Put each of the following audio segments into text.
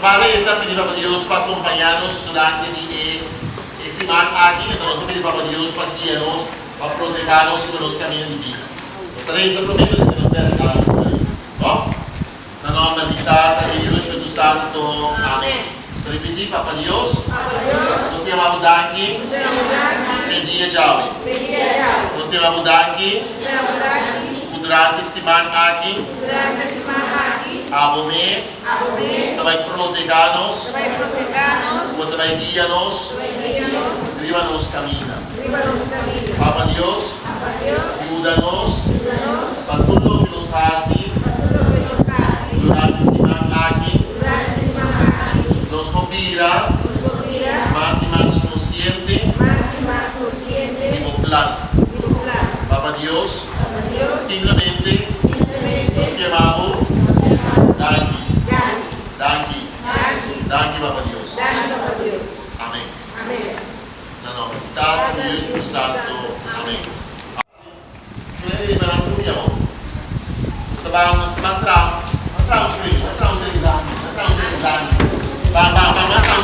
Para esta pedimos a Dios para acompañarnos durante esta semana aquí. Entonces pedimos a Dios para guiarnos, para protegernos en los caminos de vida. Nós três prometo que nos dê essa no nome de Tata, de Deus, Espírito Santo. Amém. Vamos repetir, Papa Deus. Nós temos a mudar aqui. Pedir a Javi. Nós temos a mudar aqui. Durante a semana aqui. Abo mês. Você vai proteger-nos. Você vai guiar-nos. Guia-nos caminho. Papa Deus. Ajuda-nos. Para tudo que nos faz. Durante a semana aqui. Nos convida. Mais e mais consciente. Do plano. Papa Deus. Simplesmente nos chamamos Danke. Papa Deus. Amém. No nome do Pai, do Espírito Santo. Amém. Nós trabalhamos um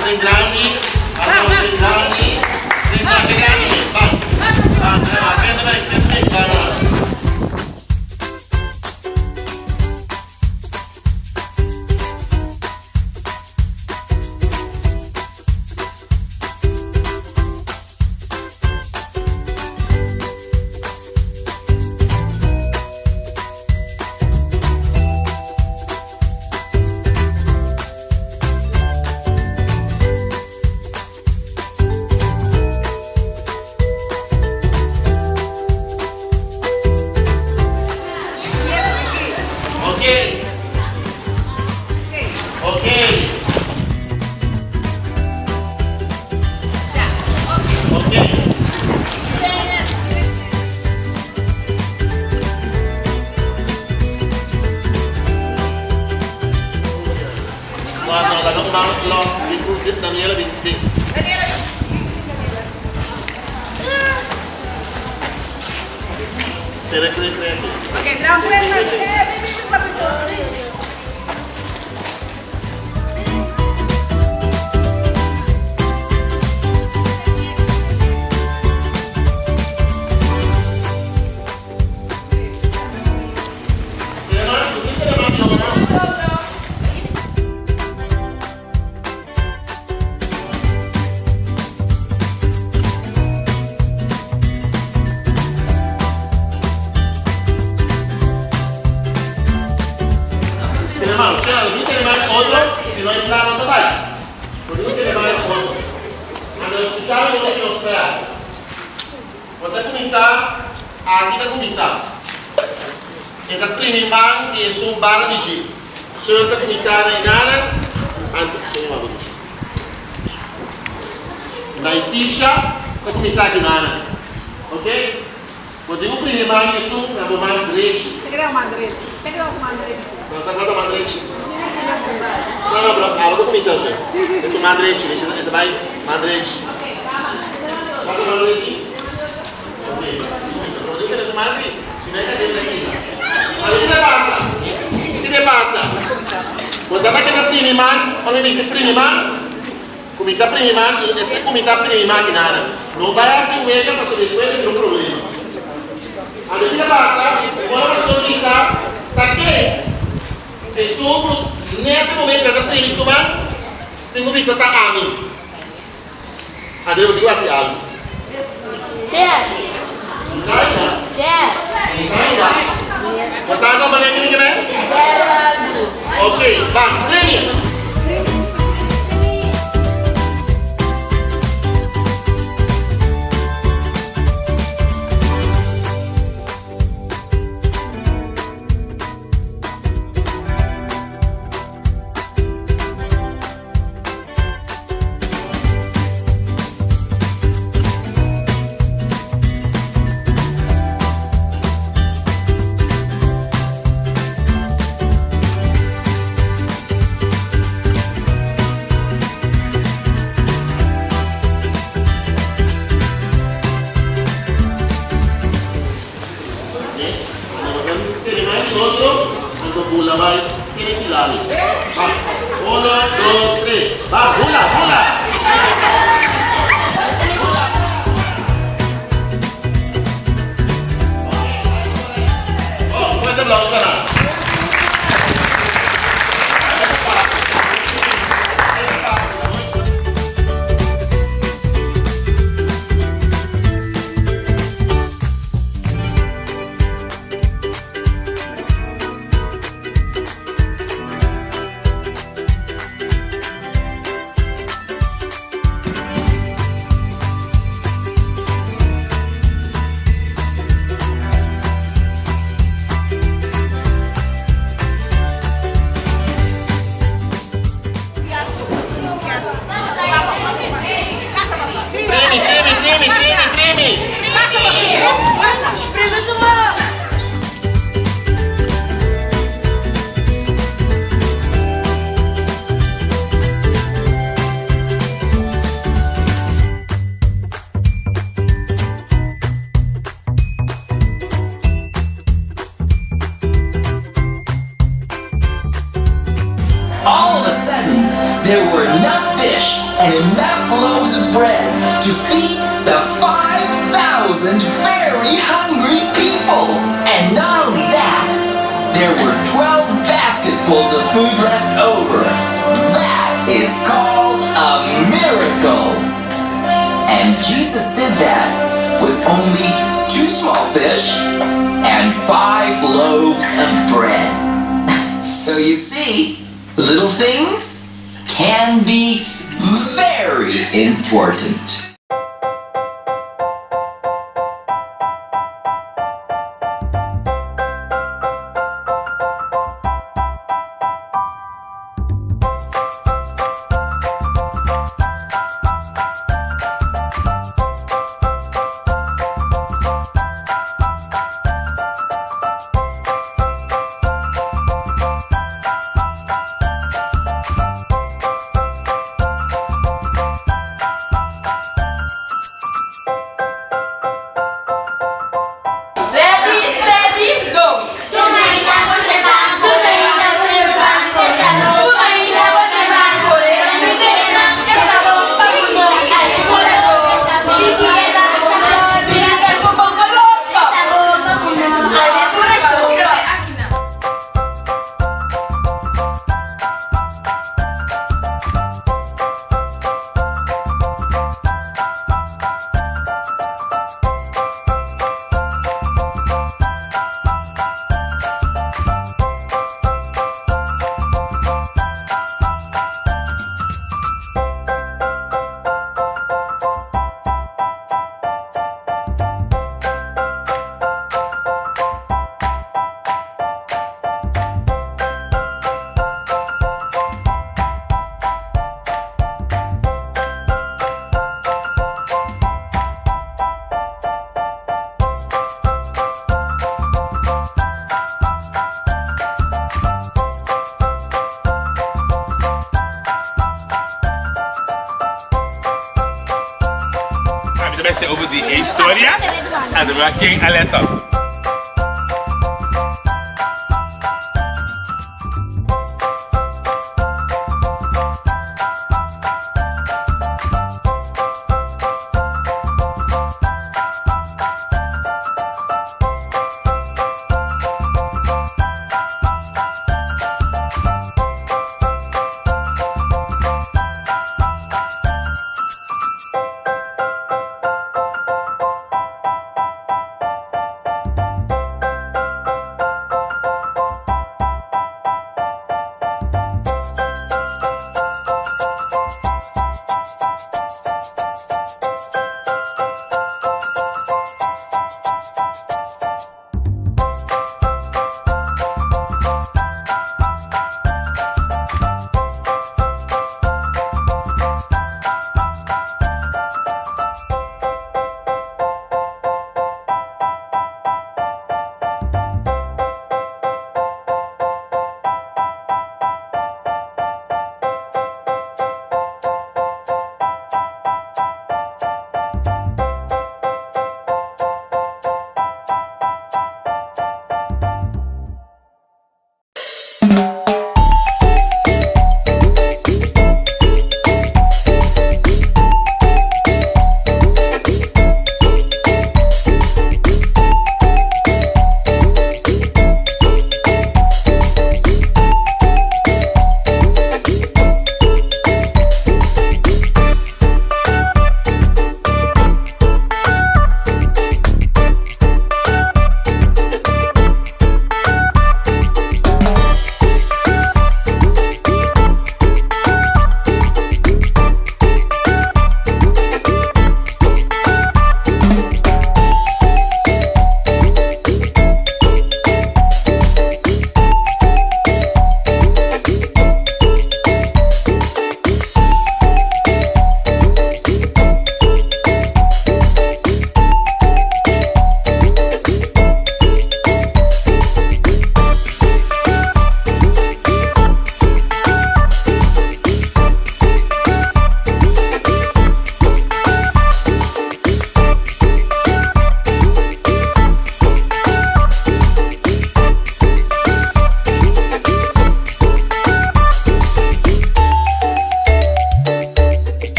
trem grande. Daniela, vem. Será que ele crê aqui? Ok, traga um trem aqui. Se não entrar, não trabalha. Porque não tem mais outro. Quando eu escutar, eu vou ter que esperar. Quando começar, aqui está começando. Então, primeiro, é um bar de dia. Se eu estou começando em nada, tem uma luz. Na Itisha, está começando aqui nada. Ok? Quando eu primeiro, é um mandrete. Peguei o mandrete. Nós agora mandrete. Não, bro, ah, vou começar já. É um mandrete, é também mandrete. Qual é o mandrete? Ok. Produto que é mandrete. Se não é cadê aqui. Mas o que te passa? Você vai querer primeiro man, quando eu disse primeiro man, começar primeiro man que nada. Não vai assim, uega, para sua escolha, tem um problema. Mas o que te passa? Quando a pessoa diz, tá aqui? É sobre nesse momento que está tendo isso, mas tenho visto que está a mim. André, eu digo assim, algo. Dad. Você está trabalhando aqui, né? Ok, vamos, treine. Otro, cuando Bulabay tiene pilares. Uno, dos, tres. Va, hula, hula. Oh, fuerte aplauso para. Piaso. Piaso. Pasa, papá. Sí. Trimi. Pasa, papá. Pasa. Primo semua. All of a sudden, there were enough fish and enough loaves of bread to feed the 5,000 very hungry people. And not only that, there were 12 basketfuls of food left over. That is called a miracle. And Jesus did that with only 2 small fish and 5 loaves of bread. So you see, little things can be very important. Ready, steady, go. Tumahina po sa bangko, tumahina po sa bangko, Tumahina po sa bangko, tumahina ka sa buong pagulo. Ay, corazón, bigyan ang sunod, bilisan ko pang kalota. sa buong pakuno. Ay, corazón. Sabe, vai ser over de história and the King Aleta.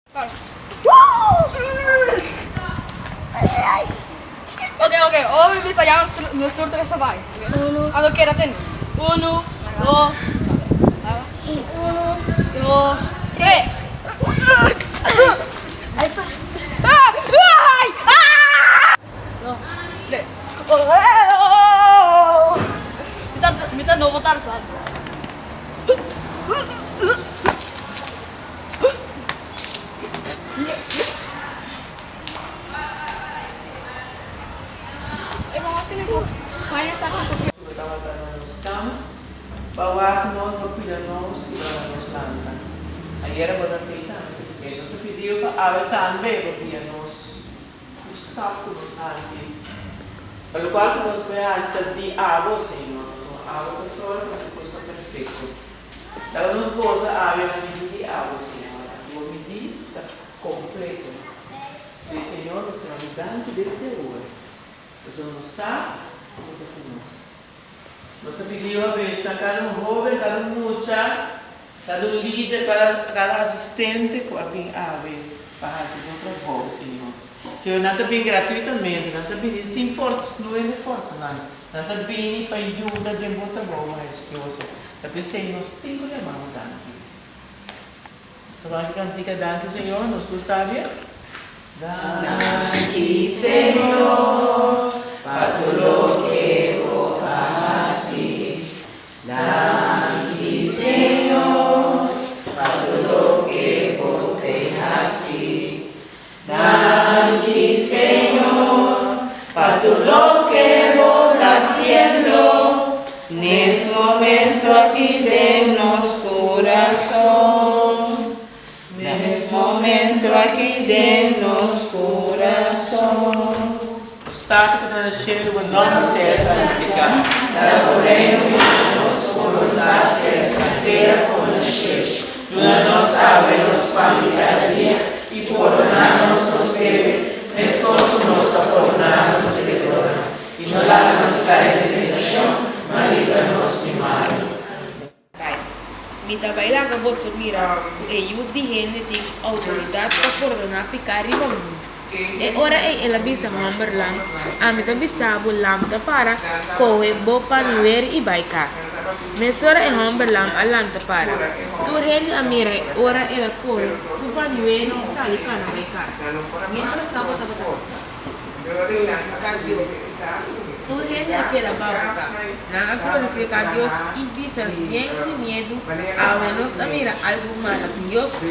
Ok, vamos ensayar nuestros tres sabay. Ano kaya natin? 1, 2, 3. Tres. Minta no votar sa. Bahwa nós apoiamos e nós planta. Aí era boa feita, porque nós pediu para a também porque nós obstáculos assim. Pelo qual nós veamos de água, Senhor, água pessoa que custa perfeito. Daí nós goza água na medida de água, Senhor, a medida completa. E Senhor, nós somos habitantes desse ouro. Nós somos sábios de nós. Você pediu a vez para cada jovem, cada muchacha, cada líder, cada assistente com a bem ave para fazer o trabalho, Senhor. Senhor, nada bem gratuitamente, nada bem sem força, não é de força, nada bem para ajuda de um trabalho majestoso. Tapi Senhor, nós temos que amar o Dante. Nós estamos aqui cantando Dante, Senhor, nós tu sabes? Dante, Senhor, para tu lo que Daqui, Senhor, para lo que você hace. Daqui, Senhor, para lo que vos haciendo. Nesse momento aqui de nosso coração. Nesse momento aqui de nosso coração. O staat que nós cheiro o nome se santificado. Para o reino de nosso vontade se escanteia como o cheiro. Dona nos salve, nos pão de cada dia e tornar-nos os deveres. Esforço nos a tornar-nos devedora. E não lá-nos cair de tentação, mas livra-nos de mal. Mita baila que você mira e ajude gente tem autoridade para coordenar picar e vamos. E ora ela bisa member lam, amita bisa bulam ta para koe bopa nuer i baikas. Mesora e member lam alam ta para. Turhen amira ora ela koe super nuer i sali kana baikas. Ngena stabo ta bata. Turhen aquela bauta. Na glorificar Deus e bisa bien de medo a menos amira algo maravilhoso.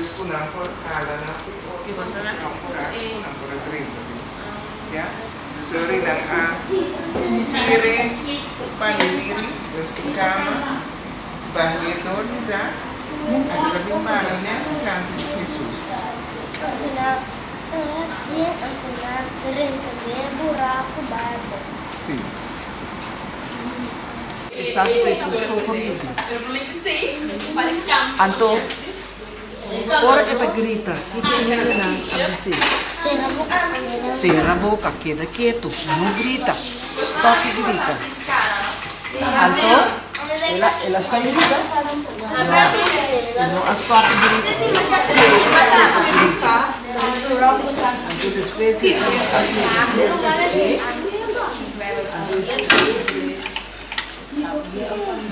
Ya, suri dan miring, panimiring, terus ke kama, bahaya itu tidak, ada lebih malamnya nanti Yesus. Sim. Santo Jesus socorrido. Anto, ora kita grita, kita ingin abisi. Cierra a boca, queda quieto, no grita, stop y grita. Alto, ela está grita. No stop y grita. Anto después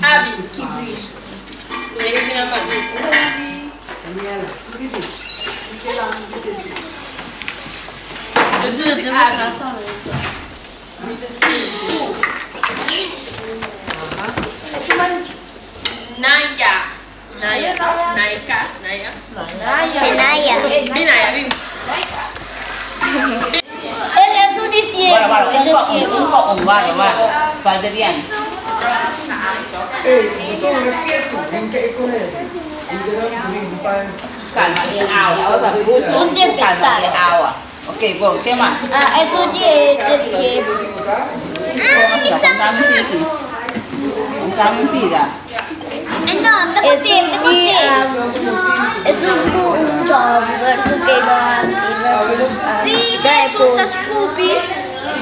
Abi, ele me ama. Binaya, Bim. Ele é só de ciego. Padrian. Un tempestade. Ok, bom, o que mais? É só de ciego. Kami pida. Não, é um job verso que nós Sim, mas tu estás Scoopy.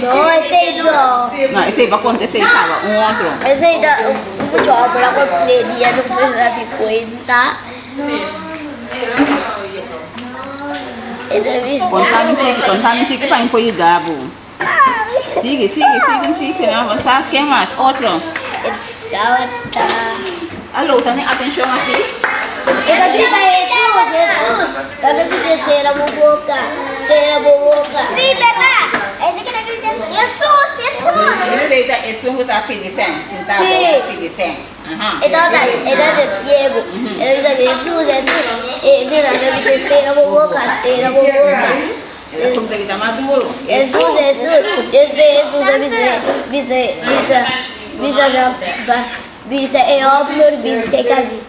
não, esse não. Não, esse aí vai acontecer, estava outro. Esse é um job lá com dia no 50. Contame que para impor gabo. Sigue, avanzar. ¿Qué más? Otro. Alô, tá nem atenção aqui? Essa grita é Jesus. Tá vendo que será boca? Sim, verdade. Essa que tá gritando. Jesus. Direita, esse que está pedindo, sentado, pedindo. Então, ele é ciego. Ele diz Jesus. Ele diz será boca. Como ele tá maduro. Bisa é óbvio que cabe.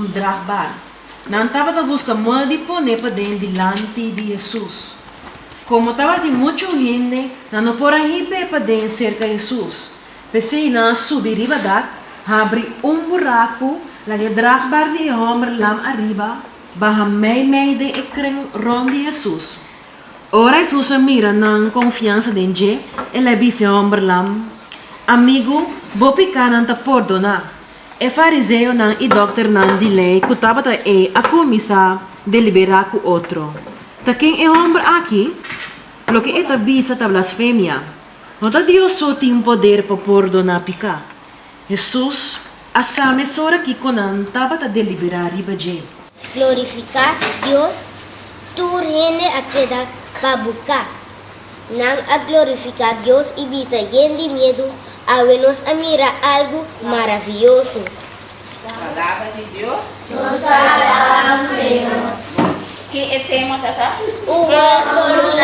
Dragbar. Não estava a buscar modo de poner para dentro delante de Jesus. Como estava de muita gente, não por aí para dentro cerca de Jesus. Pensei na subir riba da, abrir buraco, lá que dragbar de homem lá arriba, barra meio de ecrã rond de Jesus. Ora Jesus mira na confiança dentro, ele disse homem lá, amigo, vou picar não te perdonar. E fariseu não e doctor não de lei que estava a comissar de liberar com outro. Ta quem é homem aqui? Lo que é bisa ta blasfemia. Não ta Deus só tem poder para perdonar picar. Jesus, a samesora que conan estava a deliberar ribaje. Glorificar Deus, tu reine a queda para buscar. Não a glorificar Deus e bisa de medo. Hábenos a mirar algo maravilloso. Palavra de Deus. Nos alabamos. Que é tema, Tata? O Jesus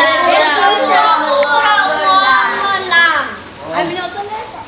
Ai, me notou nessa.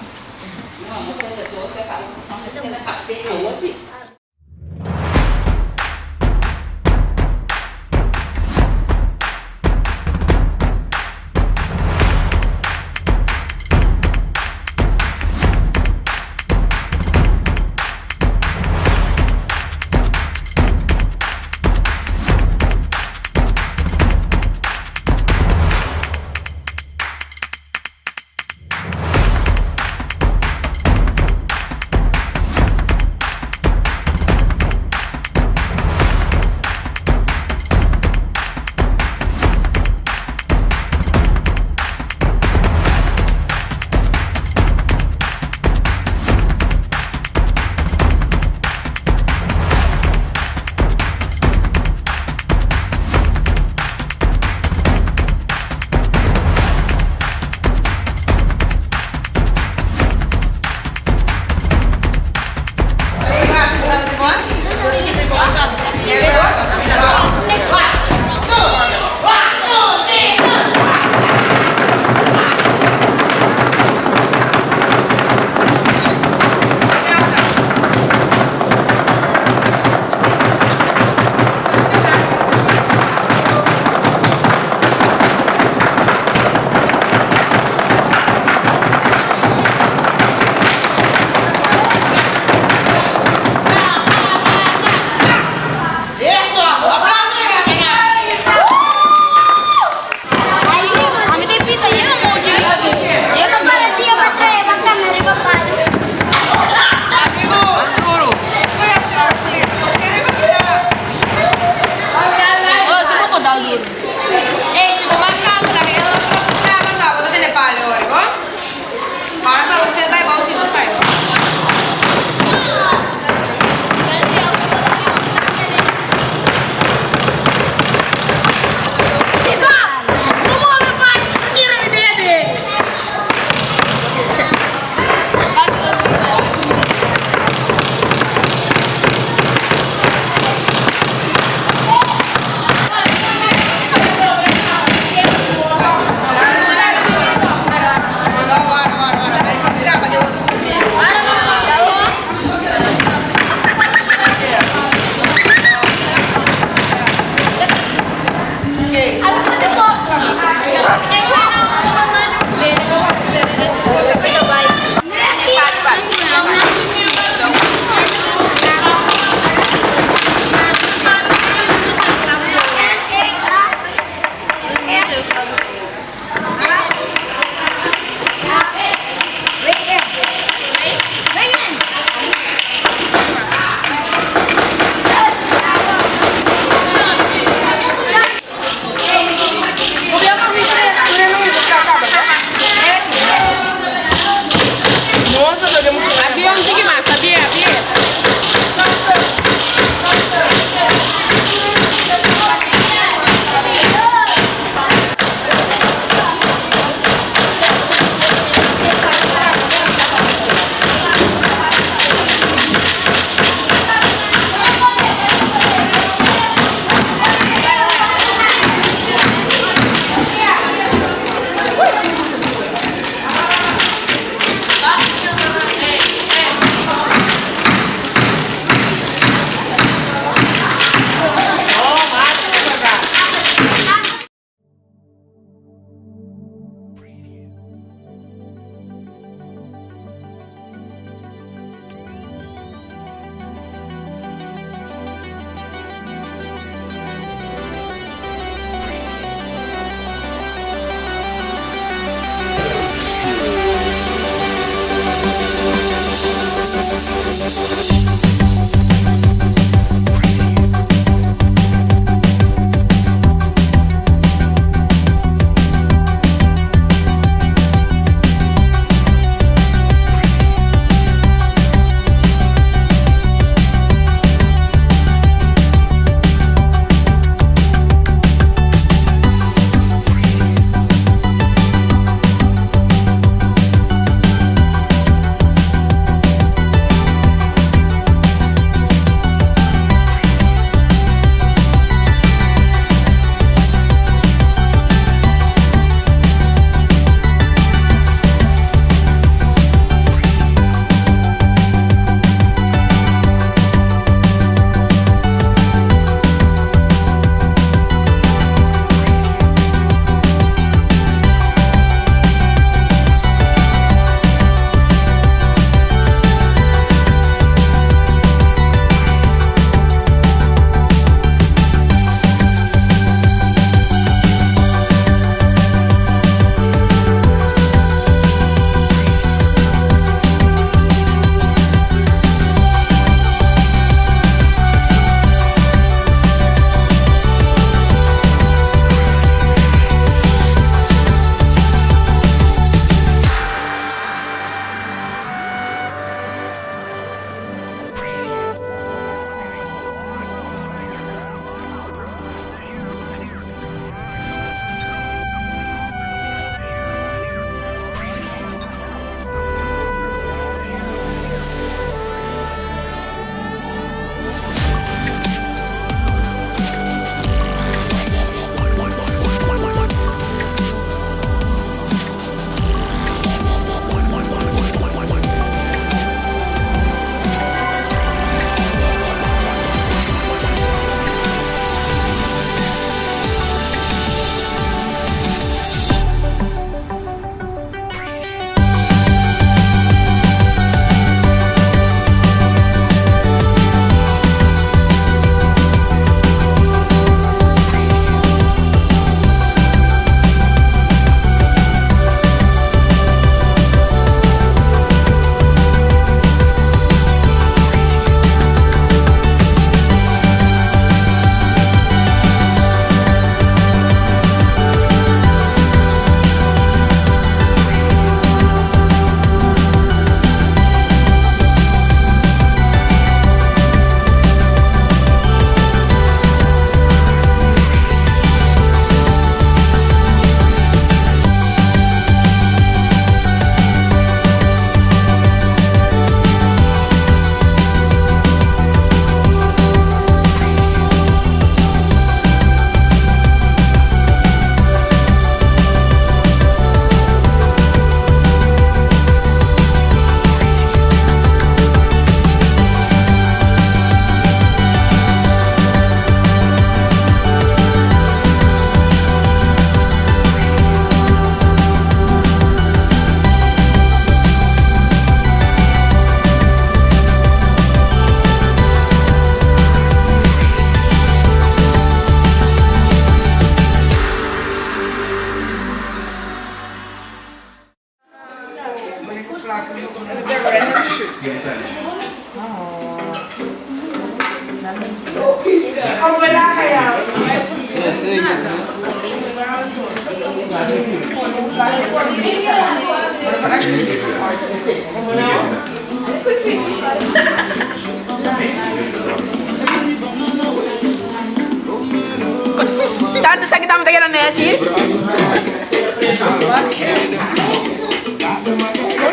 Tanto sakit sama tayo na Chi.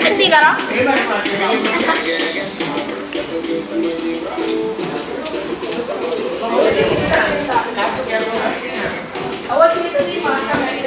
Hindi ka na? Awat sila sa lima, kami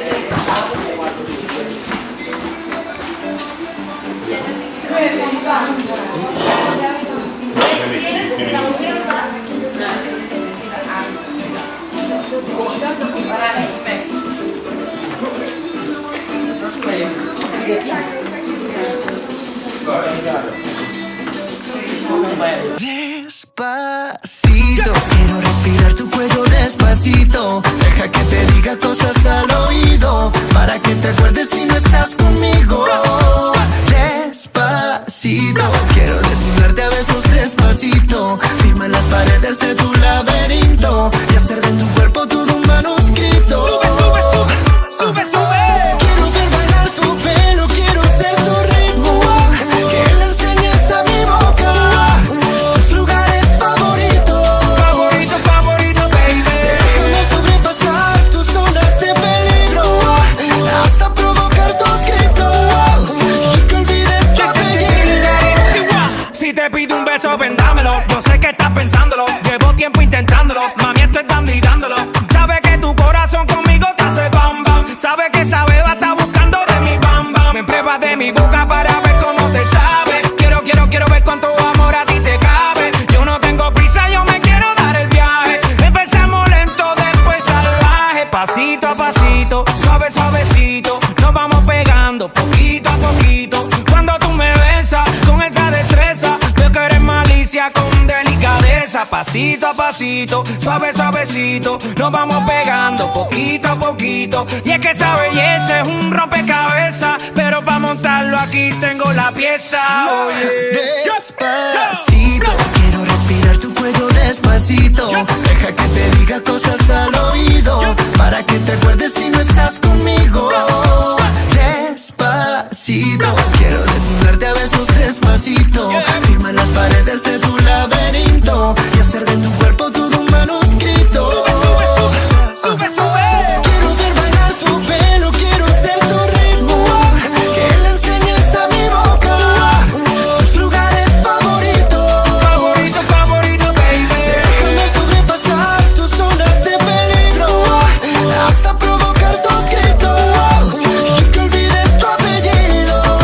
Despacito, quiero respirar tu cuello despacito. Deja que te diga cosas al oído, para que te acuerdes si no estás conmigo. Despacito, quiero desnudarte a besos despacito. Firma las paredes de tu laberinto y hacer de tu cuerpo todo un manuscrito. Sube, sube, sube, sube, sube. Quiero ver bailar tu pelo, quiero ser tu ritmo, que le enseñes a mi boca tus lugares favoritos. Favorito, favorito, baby. Déjame sobrepasar tus zonas de peligro, hasta provocar tus gritos y que olvides tu apellido. Si te pido un beso, ven dámelo. Yo sé que estás pensándolo, llevo tiempo intentándolo. Mami, esto es dando y dándolo. Sabes que tu corazón conmigo te hace bam bam. Sabes que esa beba está buscando de mi bam bam. Me pruebas de mi boca para ver cómo te sabe. Quiero ver cuánto amor a ti te cabe. Yo no tengo prisa, yo me quiero dar el viaje. Empezamos lento, después salvaje. Pasito a pasito, suave, suavecito. Nos vamos pegando poquito a poquito. Cuando tú me besas con esa destreza, veo que eres malicia con delicadeza. Pasito a pasito, suave, suavecito. Nos vamos pegando poquito a poquito. Y es que esa belleza es un rompecabezas, pero para montarlo aquí tengo la pieza. Despacito, quiero respirar tu cuello despacito. Deja que te diga cosas al oído, para que te acuerdes si no estás conmigo. Despacito, quiero desnudarte a besos despacito. Firma las paredes de tu laberinto y hacer de tu cuerpo todo un manuscrito. Sube, sube, sube, sube, sube. Quiero ver bailar tu pelo, quiero ser tu ritmo, que le enseñes a mi boca tus lugares favoritos. Favorito, favorito, baby. Déjame sobrepasar tus zonas de peligro, hasta provocar tus gritos y que olvides tu apellido.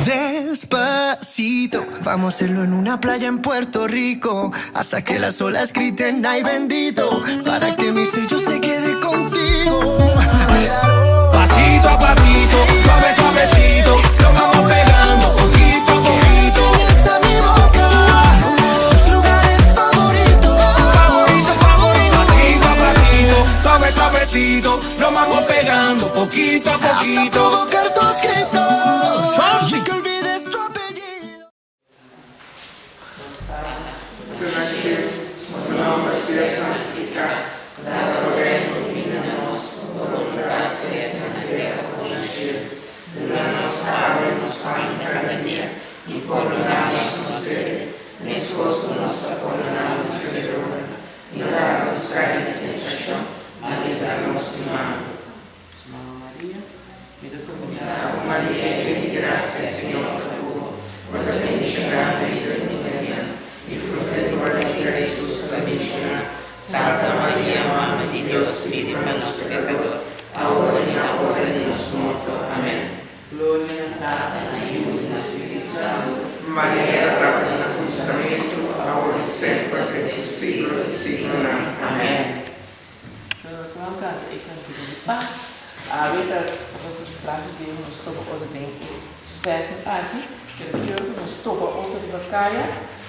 Despacito, vamos a hacerlo en una playa en Puerto Rico, hasta que las olas griten ay bendito, para que mi sello se quede contigo. Pasito a pasito, suave, suavecito. Nos vamos pegando poquito a poquito. Enseñas a mi boca tus lugares favoritos. Favorito, favorito. Pasito a pasito, suave, suavecito. Nos vamos pegando poquito a Hasta poquito. provocar tus gritos y que olvides tu apellido.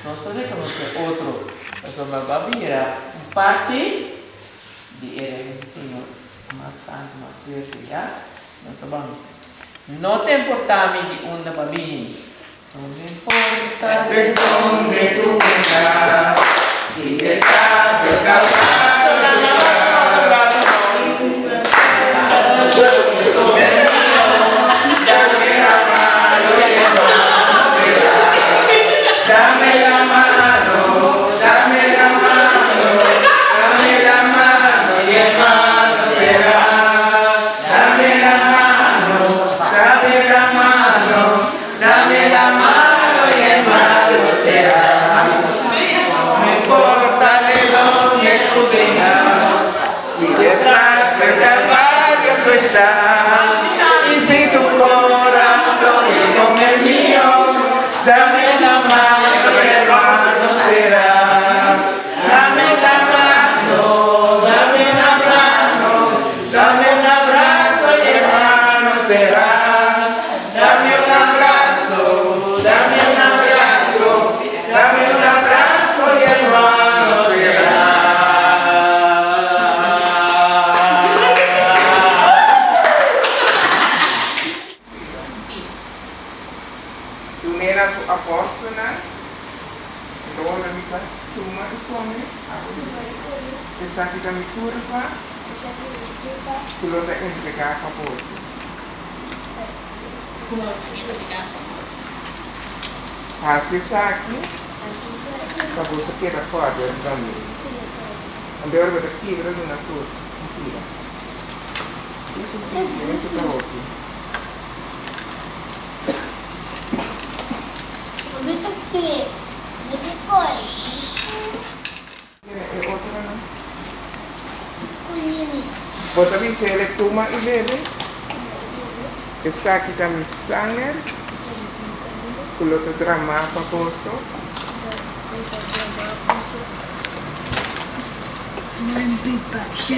Nós reconhecer outro, nós vamos abrir um parte de ele, Senhor, mais santo, mais verde, já? Nós vamos. Não te importa de onde vai vir, não te importa de onde tu vendrás, si detrás del calvario Esa tuma y come. Esa kita mi curva. Kulota entregar para você. Rasga isso aqui. Para você queda fora também. Agora vai aqui, vai na tua. Isso tá ótimo. Gusto que cor. É outra não. Kulini. Bota bem se ele toma e bebe. Essa aqui tá me sangue. Kulota drama para poço.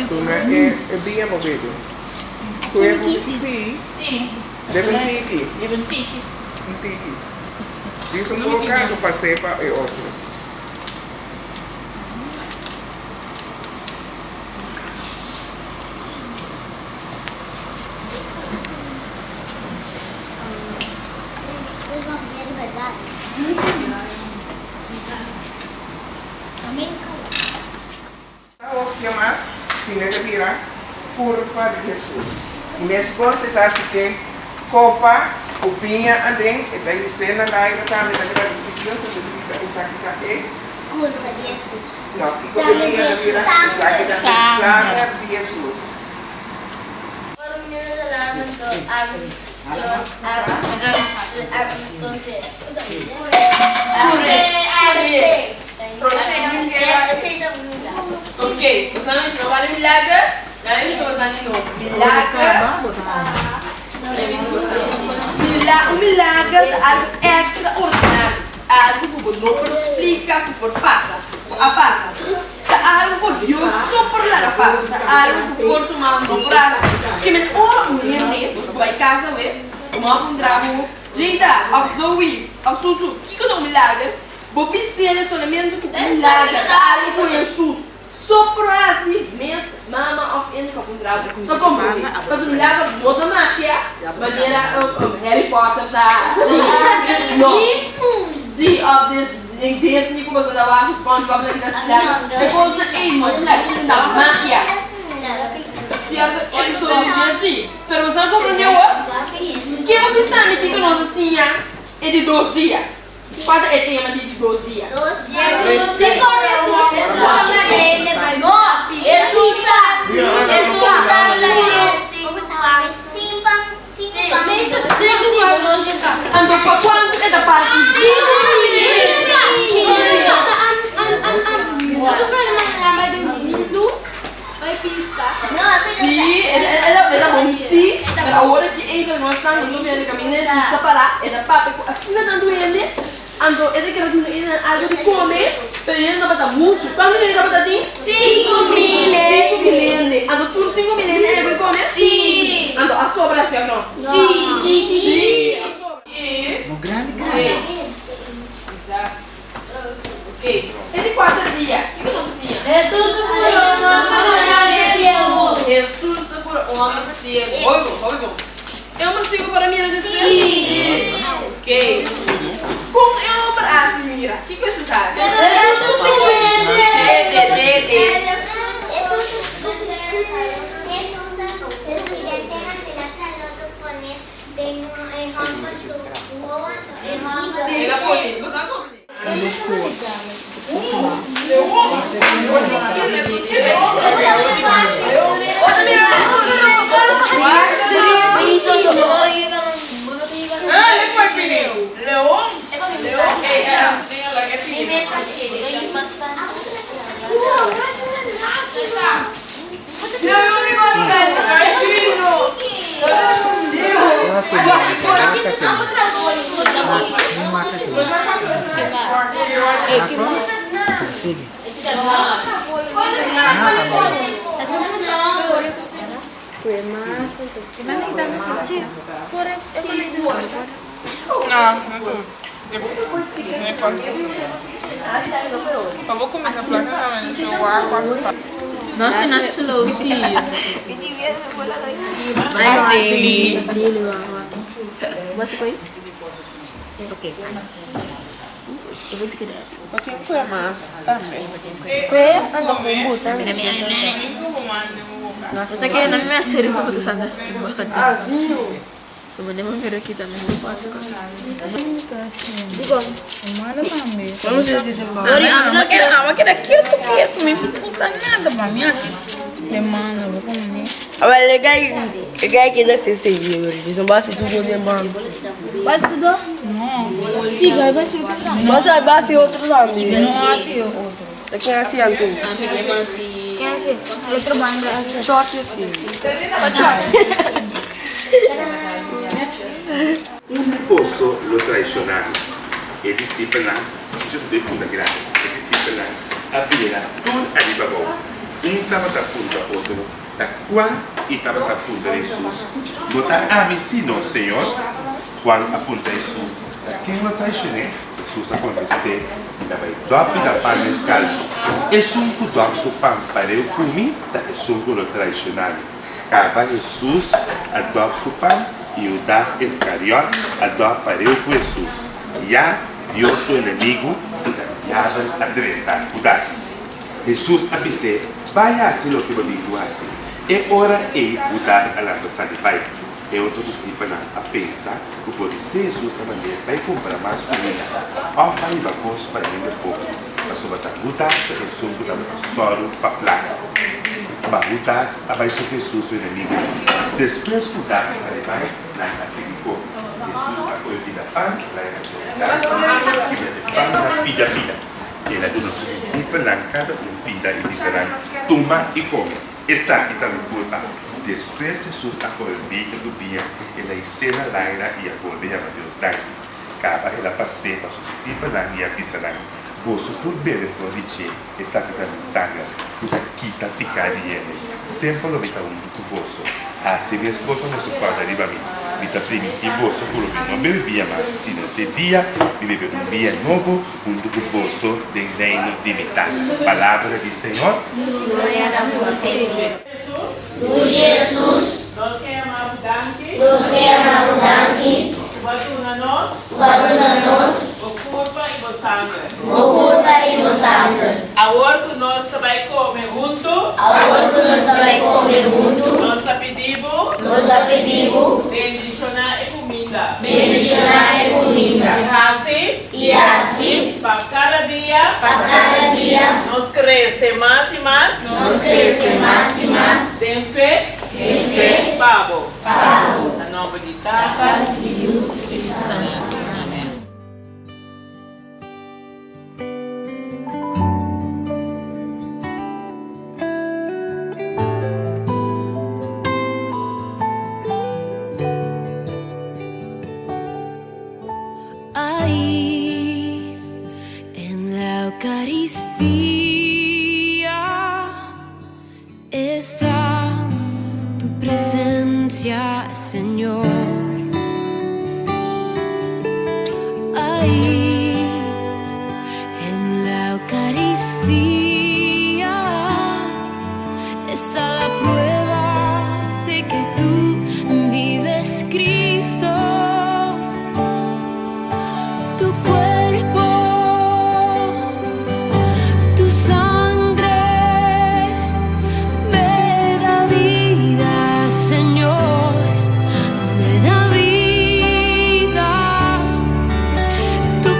Toma é bem movido. Cuevo sim. Sim. Deve tiki. Deve tiki. Um tiki. Isso um colocado para cepa e outro. A hostia más, sin el vira, curva de Jesús. Y mi esposa está así que copa, copinha, andem, e daí cena lá e também da vida de Deus, se diz essa aqui tá aqui. Curva de Jesus. Não, que copinha da vida, essa aqui tá sangue de Jesus. Ok, você não vai milagre? Não é isso você não. Milagre. Um milagre é algo extraordinário, algo que você não explica, que por passa, a passa. Algo por Deus só por lá a passa, algo que força humana não passa. Que me ora você vai casa, tomar drabo, Jada, ao Zoe, ao Susu, que é um milagre? Vou pensar somente que milagre, algo por Jesus. Só por assim, mesmo, mama of in com drabo, só como mas o milagre não dá magia, maneira Harry Potter da, não, sim, of this em Disney como você dava SpongeBob na vida, depois na emoção da magia. Certo? Ele só ele assim, pero você compreendeu? Que é uma questão aqui que nós assim é de 12 dias. Quase é tema de 12 dias. 12 dias. Ando para quanto é da parte? Vai piscar. Sim, ela bom sim. A hora que entra nós estamos no meio do caminho, se separar, é da papa, assim dando ele. Ando, ele quer dizer algo de comer, pero ele não vai dar muito. Quanto ele vai dar? 5 mil. Ando, por 5 mil ele vai comer? Sim. Ando, a sobra assim ou não? Sim. No grande. Exato. Ok. Ele 4 dias. O que nós fazia? Jesus segura o homem cego. Oigo. É um cego para mim de ser? Sim. Ok. Como é um braço, mira? O que você sabe? Eu vou começar a placa também, deixa eu ar 4 faces. Nossa, na slow, sim. Você põe? Ok. Botinha com mais também. Ando com buta. Você quer na minha série para botar essa nesta. Ah, viu? Se você não ver aqui também não posso. Digo, Vamos dizer Mas que daqui eu tô quieto, nem precisa usar nada, mami. Demanda, vou comer. agora legal que dá ser seguido. Eles não basta tudo de bando. Vai estudar? Não. Sim, vai ser outro exame. Mas aí basta outros amigos. Não, assim, outro. Daqui é assim, Antu. Quem é esse? Outro bando. Choque assim. Un riposo lo traicionario e disciplina, yo de punta grande, e disciplina aprirà tun arrivavo, tava da punta outro, da qua e tava da punta Jesus. No ta amisino, Senhor, Juan apunta Jesus, da quem lo traicionei, Jesus a contesté, e da vai dopo da pan descalzo. E sunco dopo su pan pareu cumi, da e sunco lo traicionario. Cava Jesus a dopo su pan, e Judas Iscariot pareu com Jesus. Já Deus seu inimigo e a treta Judas. Jesus avisou, vai assim o que eu digo assim. E ora Judas a lançar de pai. E outro discípulo a pensar que pode ser Jesus a maneira vai comprar mais comida. Ao pai vai cos para ele pouco. Mas sobre a Judas é sunco da soro para placa. Mas Judas abaixou Jesus o inimigo. Depois Judas vai assim ficou. Jesus foi vida pan, lá na pida. Ele é nosso discípulo, lá cada pida e disserá, toma e come. Essa aqui está no culpa. Depois Jesus acolheu do dia, ele cena lá e acolheu a Deus dá. Acaba ele passei para o discípulo lá e a pisará. Bolso por bem for de che, essa aqui está no sangue. O que está picado ele. Sempre lo vita do bolso. Assim mesmo botou no seu quadro arriba a mim. Vita primitivo, só por não bebia, mas se não te dia, vive um dia novo, do bolso do reino de metade. Palavra de Senhor. Glória a você. Tu, Jesus, Nós que amamos Danke, guarda-nos, o culpa e o sangue. oculta e nos sangue. Agora que nós vai comer junto, Agora que nós vai comer junto, nós está pedindo bendicionar e comida. E assim, para cada dia, nós cresce mais e mais. Tem fé, Pablo. Em nome de Tata, de Deus e de Santo. Ahí en la Eucaristía está tu presencia, Señor. Ahí en la Eucaristía está la prueba de que tú vives, Cristo. Tu cuerpo, tu sangre me da vida, Señor, me da vida. Tu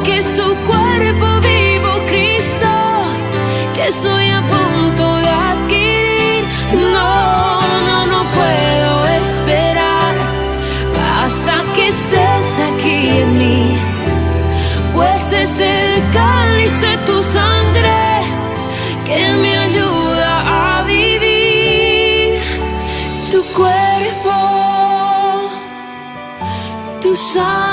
que es tu cuerpo vivo, Cristo, que estoy a punto de adquirir. No puedo esperar hasta que estés aquí en mí, pues es el cáliz de tu sangre que me ayuda a vivir. Tu cuerpo, tu sangre,